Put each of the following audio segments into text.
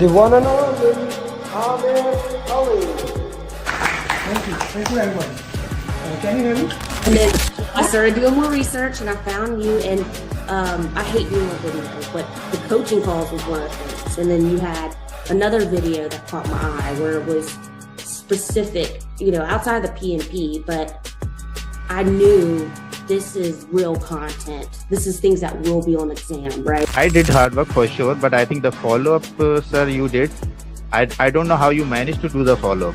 the one and only Amir Ali. Thank you very much. Can you hear me? And then I started doing more research and I found you, and I hate doing videos, but the coaching calls was one of the things. And then you had another video that caught my eye where it was specific, outside the PMP, but I knew this is real content. This is things that will be on exam, right? I did hard work for sure, but I think the follow-up, sir, you did. I don't know how you managed to do the follow-up.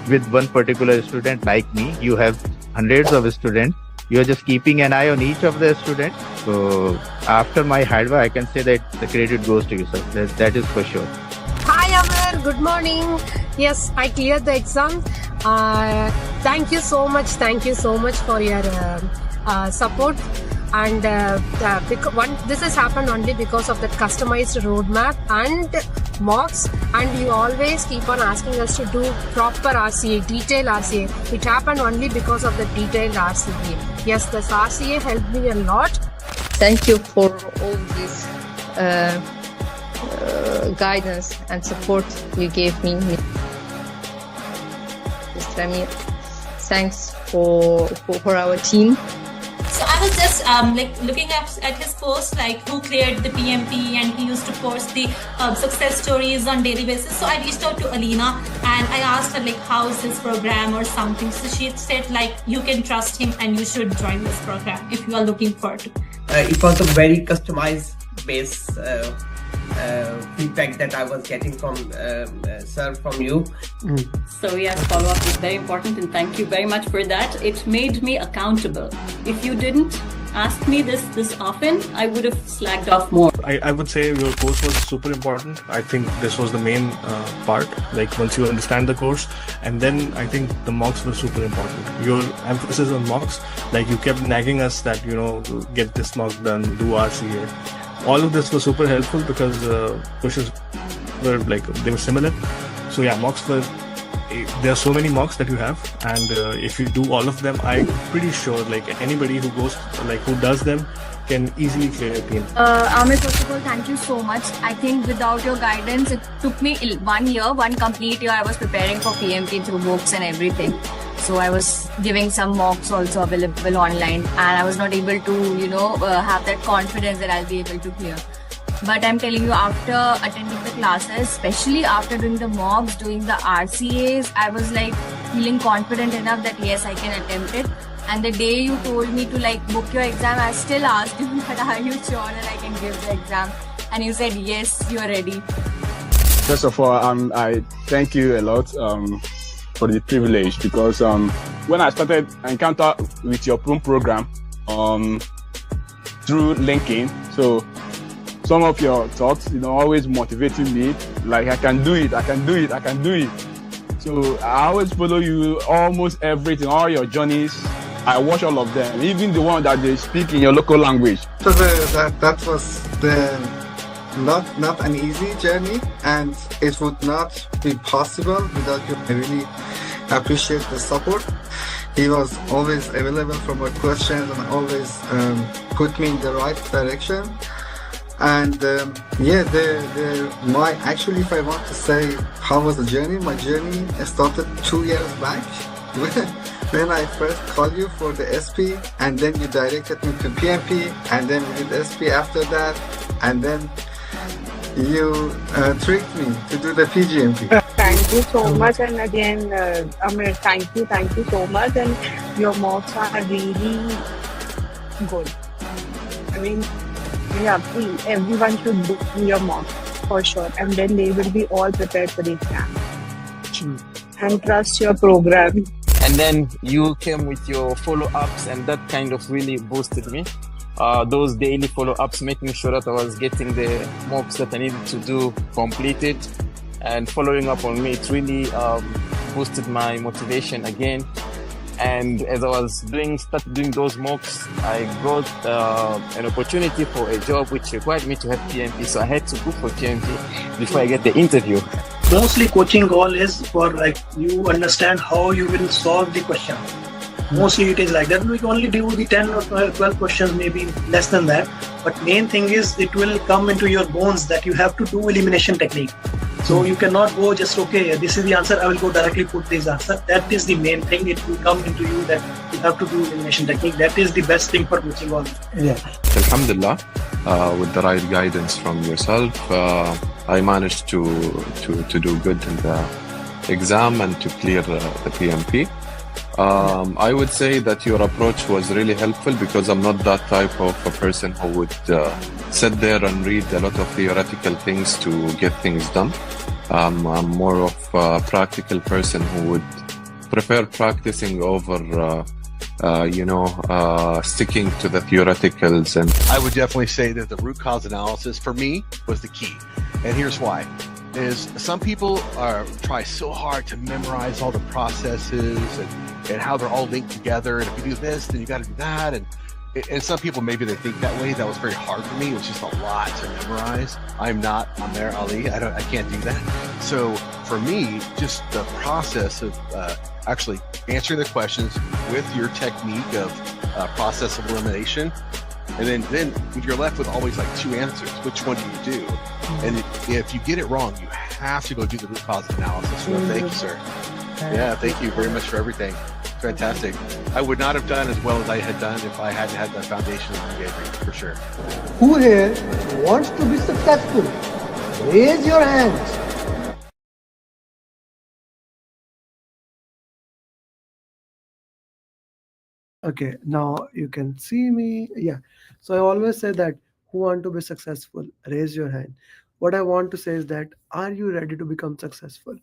With one particular student like me, you have hundreds of students. You are just keeping an eye on each of the students. So after my hard work, I can say that the credit goes to you, sir. That is for sure. Hi Amir, good morning. Yes, I cleared the exam. Thank you so much. Thank you so much for your support. And this has happened only because of the customized roadmap and mocks, and you always keep on asking us to do proper RCA, detailed RCA. It happened only because of the detailed RCA. Yes, this RCA helped me a lot. Thank you for all this guidance and support you gave me. Mr. Amir, thanks for our team. So I was just looking at his post, like who cleared the PMP, and he used to post the success stories on daily basis. So I reached out to Alina and I asked her how is this program or something. So she said you can trust him and you should join this program if you are looking for it. It was a very customized base feedback that I was getting from sir, from you. So yes, follow-up is very important, and thank you very much for that. It made me accountable. If you didn't ask me this often, I would have slacked off more. I would say your course was super important. I think this was the main part, once you understand the course, and then I think the mocks were super important. Your emphasis on mocks, you kept nagging us that, get this mock done, do RCA. All of this was super helpful because questions were they were similar. So yeah, mocks were, there are so many mocks that you have, and if you do all of them, I'm pretty sure anybody who goes, who does them can easily clear a PMP. Amir, first of all, thank you so much. I think without your guidance, it took me 1 year, one complete year. I was preparing for PMP through books and everything. So I was giving some mocks also available online, and I was not able to, have that confidence that I'll be able to clear. But I'm telling you, after attending the classes, especially after doing the mocks, doing the RCAs, I was feeling confident enough that yes, I can attempt it. And the day you told me to book your exam, I still asked you that are you sure that I can give the exam? And you said yes, you're ready. First of all, I thank you a lot for the privilege, because when I started Encounter with your program through LinkedIn, so some of your thoughts, always motivating me, I can do it, I can do it, I can do it. So I always follow you, almost everything, all your journeys. I watch all of them, even the one that they speak in your local language. So that was not an easy journey, and it would not be possible without you. I really appreciate the support. He was always available for my questions and always put me in the right direction. And actually, if I want to say how was the journey, my journey started 2 years back when I first called you for the SP, and then you directed me to PMP, and then we did SP after that, and then you tricked me to do the PGMP. Thank you so much, and again, Amir, thank you so much, and your mocks are really good. I mean, everyone should do your mock for sure, and then they will be all prepared for the exam. And trust your program. And then you came with your follow-ups, and that kind of really boosted me. Those daily follow-ups, making sure that I was getting the mocks that I needed to do completed, and following up on me, it really boosted my motivation again. And as I was started doing those mocks, I got an opportunity for a job which required me to have PMP. So I had to go for PMP before I get the interview. Mostly coaching goal is for you understand how you will solve the question. Mostly it is like that. We can only do the 10 or 12 questions, maybe less than that. But main thing is it will come into your bones that you have to do elimination technique. So you cannot go just, okay, this is the answer, I will go directly put this answer. That is the main thing. It will come into you that you have to do elimination technique. That is the best thing for coaching on. Yeah. Alhamdulillah, with the right guidance from yourself, I managed to do good in the exam and to clear the PMP. I would say that your approach was really helpful because I'm not that type of a person who would sit there and read a lot of theoretical things to get things done. I'm more of a practical person who would prefer practicing over sticking to the theoreticals. And I would definitely say that the root cause analysis for me was the key. And here's why. Is some people try so hard to memorize all the processes and how they're all linked together. And if you do this, then you got to do that. And some people, maybe they think that way. That was very hard for me. It was just a lot to memorize. I'm not Amer Ali. I can't do that. So for me, just the process of actually answering the questions with your technique of process of elimination. And then if you're left with always like two answers, which one do you do? And if you get it wrong, you have to go do the root cause analysis. So thank you, sir. Yeah, thank you very much for everything. Fantastic. I would not have done as well as I had done if I hadn't had the foundation that you gave me, for sure. Who here wants to be successful? Raise your hands. Okay, now you can see me. Yeah. So I always say that who want to be successful, raise your hand. What I want to say is that, are you ready to become successful?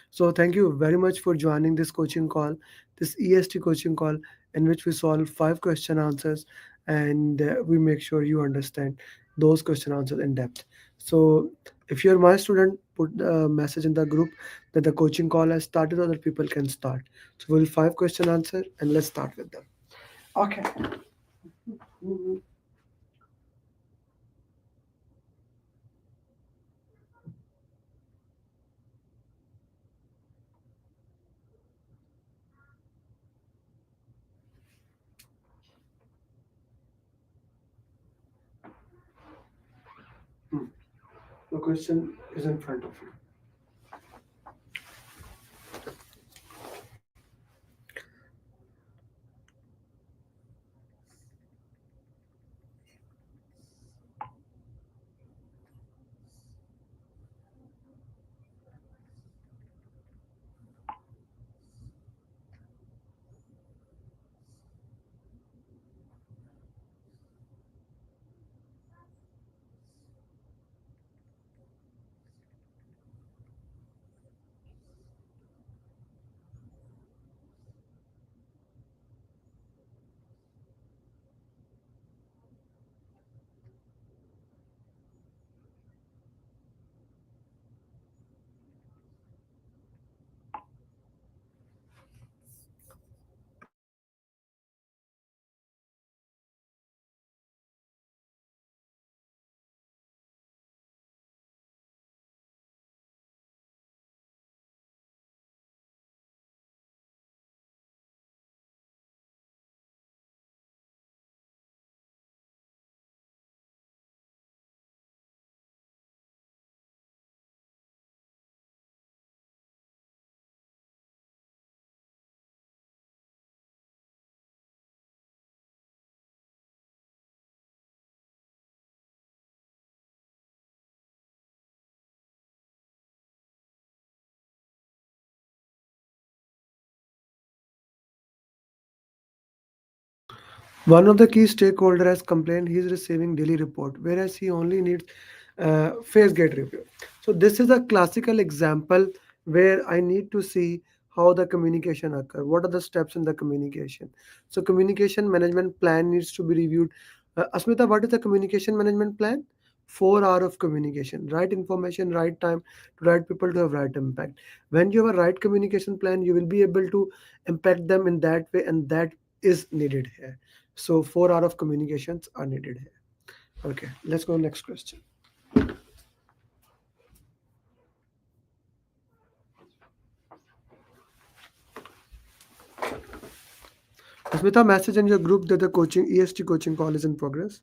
So thank you very much for joining this coaching call, this EST coaching call, in which we solve 5 question answers, and we make sure you understand those question answers in depth. So if you're my student, put the message in the group that the coaching call has started, other people can start. So we'll 5 question answer, and let's start with them. Okay. The question is in front of you. One of the key stakeholder has complained he is receiving daily report, whereas he only needs phase gate review. So this is a classical example where I need to see how the communication occur. What are the steps in the communication? So communication management plan needs to be reviewed. Asmita, what is the communication management plan? 4 hours of communication, right information, right time to right people to have right impact. When you have a right communication plan, you will be able to impact them in that way, and that is needed here. So 4 hours of communications are needed here. Okay, let's go next question. Asmita, message in your group that the coaching EST coaching call is in progress.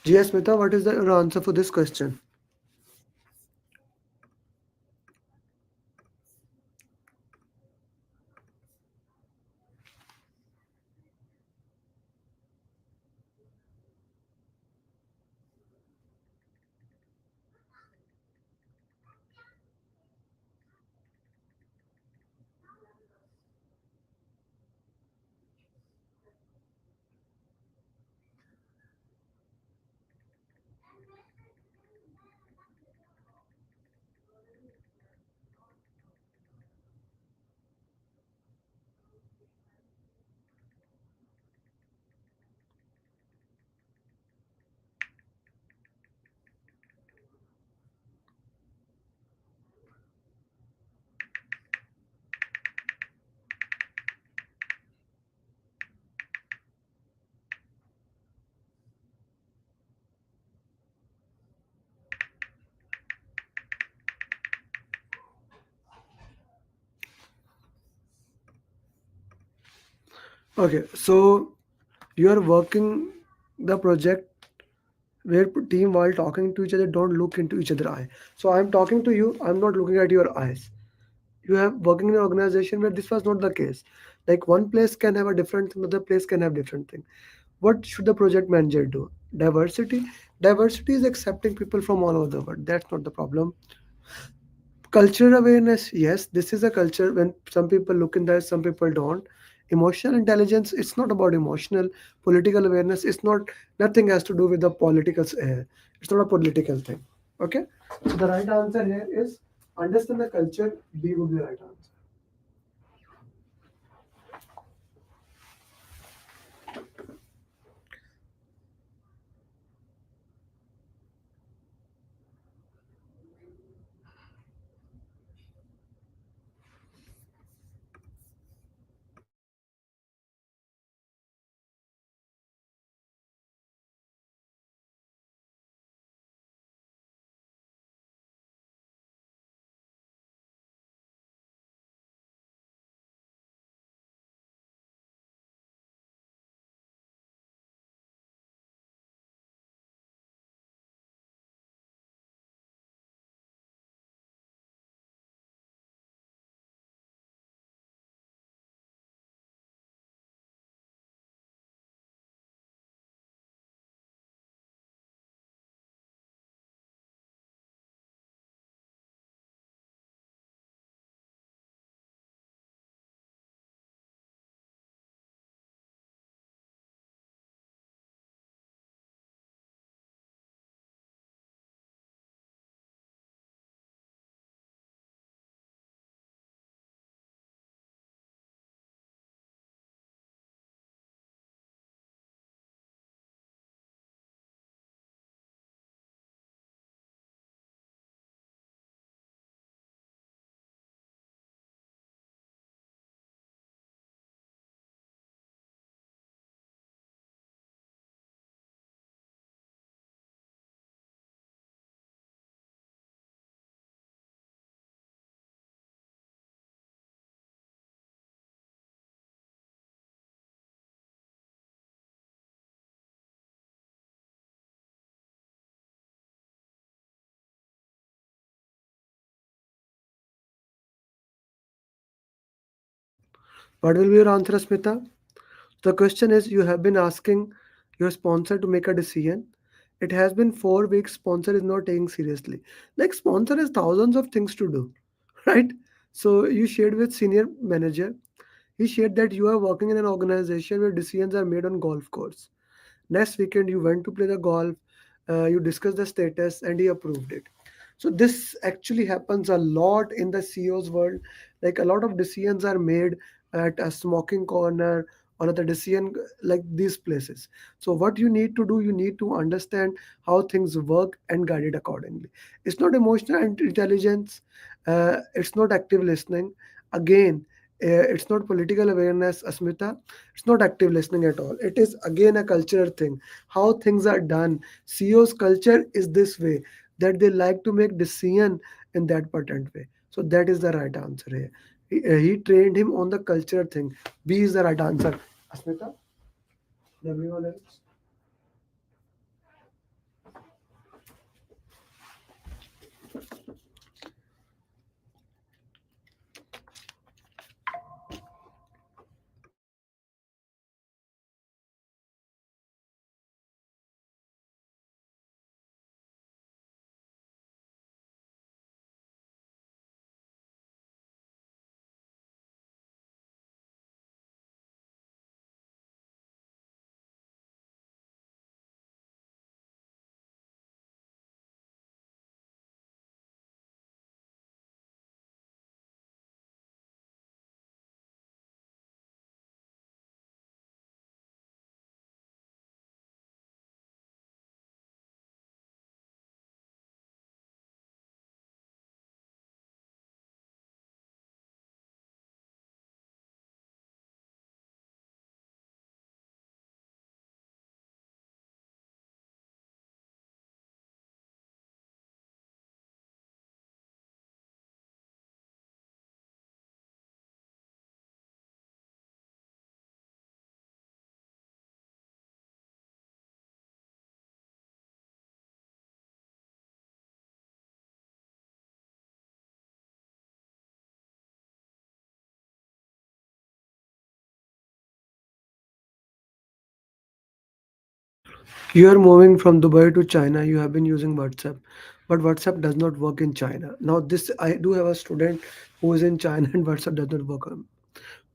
GS Mehta, what is your answer for this question? Okay, so you are working the project where team while talking to each other don't look into each other eye. So I'm talking to you, I'm not looking at your eyes. You have working in an organization where this was not the case. Like one place can have a different thing, another place can have different thing. What should the project manager do? Diversity is accepting people from all over the world. That's not the problem. Cultural awareness, yes, this is a culture when some people look in that, some people don't. Emotional intelligence, it's not about emotional. Political awareness, it's not, nothing has to do with the political, it's not a political thing. Okay, so the right answer here is understand the culture. B would be the right answer. What will be your answer, Smita? The question is you have been asking your sponsor to make a decision. It has been 4 weeks, sponsor is not taking seriously. Like sponsor has thousands of things to do, right? So you shared with senior manager. He shared that you are working in an organization where decisions are made on golf course. Next weekend, you went to play the golf, you discussed the status, and he approved it. So this actually happens a lot in the CEO's world. Like a lot of decisions are made at a smoking corner or at the decision like these places. So what you need to do, you need to understand how things work and guide it accordingly. It's not emotional intelligence. It's not active listening. Again, it's not political awareness, Asmita. It's not active listening at all. It is again a cultural thing. How things are done. CEO's culture is this way that they like to make decision in that patent way. So that is the right answer here. He trained him on the culture thing. B is the right answer. Asmita, everyone else. You are moving from Dubai to China. You have been using WhatsApp, but WhatsApp does not work in China. Now, this I do have a student who is in China and WhatsApp does not work on.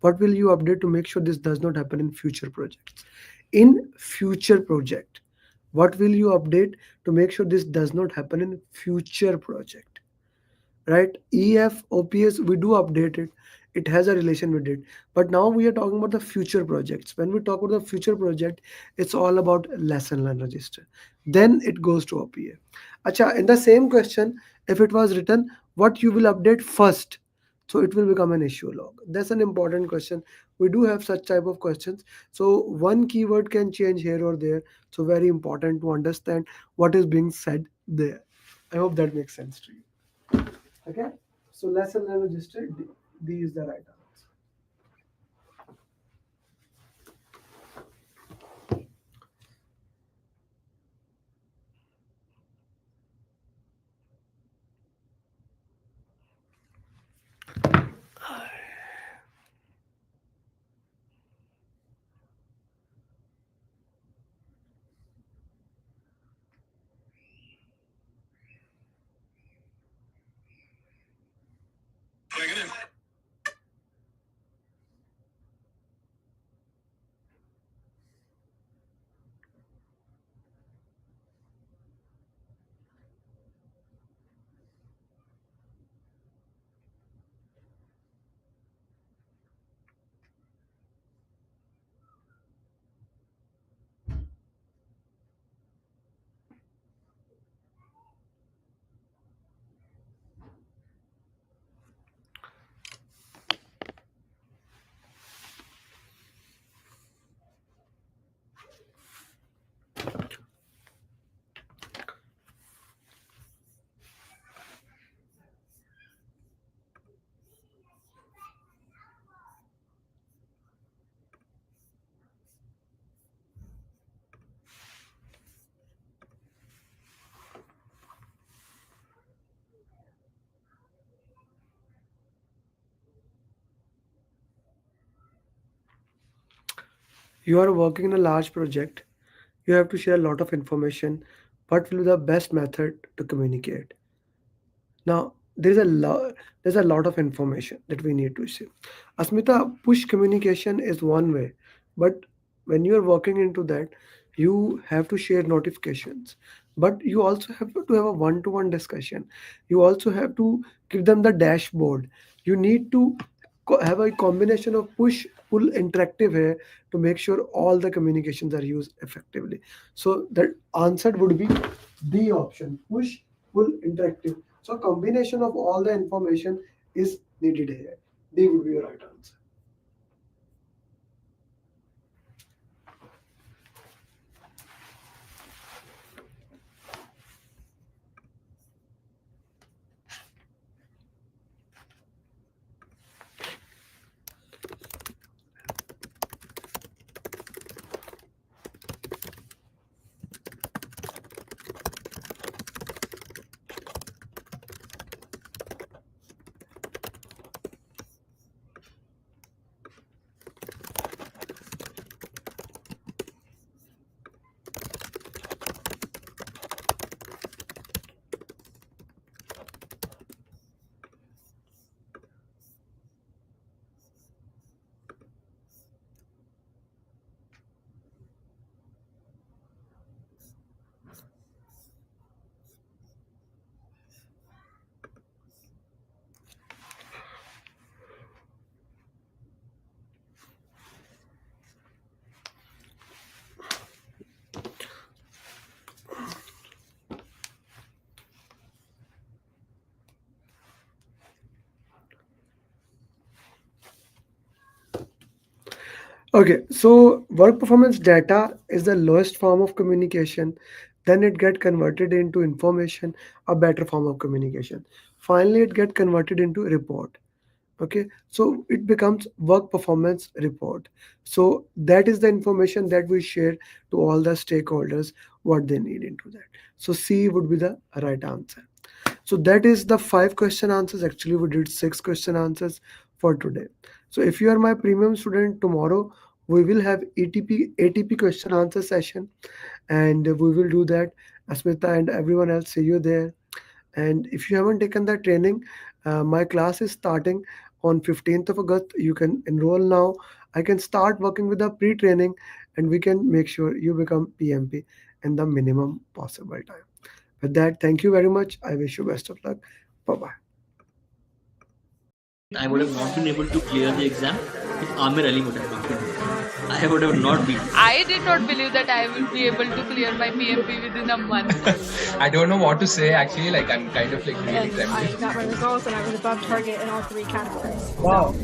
What will you update to make sure this does not happen in future projects? In future project, what will you update to make sure this does not happen in future project? Right? EF OPS, we do update it. It has a relation with it. But now we are talking about the future projects. When we talk about the future project, it's all about lesson learn register. Then it goes to OPA. Acha, in the same question, if it was written, what you will update first? So it will become an issue log. That's an important question. We do have such type of questions. So one keyword can change here or there. So very important to understand what is being said there. I hope that makes sense to you. Okay, so lesson learned register D. D is the right answer. You are working in a large project. You have to share a lot of information. What will be the best method to communicate? Now, there's a lot of information that we need to see. Asmita, push communication is one way, but when you are working into that, you have to share notifications. But you also have to have a one-to-one discussion. You also have to give them the dashboard. You need to have a combination of push, pull, interactive here to make sure all the communications are used effectively. So the answer would be the option: push, pull, interactive. So combination of all the information is needed here. D would be your right answer. Okay, so work performance data is the lowest form of communication. Then it get converted into information, a better form of communication. Finally, it get converted into report. Okay, so it becomes work performance report. So that is the information that we share to all the stakeholders what they need into that. So C would be the right answer. So that is the 5 question answers. Actually, we did 6 question answers for today. So if you are my premium student tomorrow, we will have ATP question answer session, and we will do that. Asmita and everyone else, see you there. And if you haven't taken that training, my class is starting on 15th of August. You can enroll now. I can start working with the pre-training, and we can make sure you become PMP in the minimum possible time. With that, thank you very much. I wish you best of luck. Bye-bye. I would have not been able to clear the exam if Amir Ali would have not been there. I would have not been. I did not believe that I will be able to clear my PMP within a month. I don't know what to say actually. Like I'm kind of like really I got my results and I was above target in all 3 categories. Wow.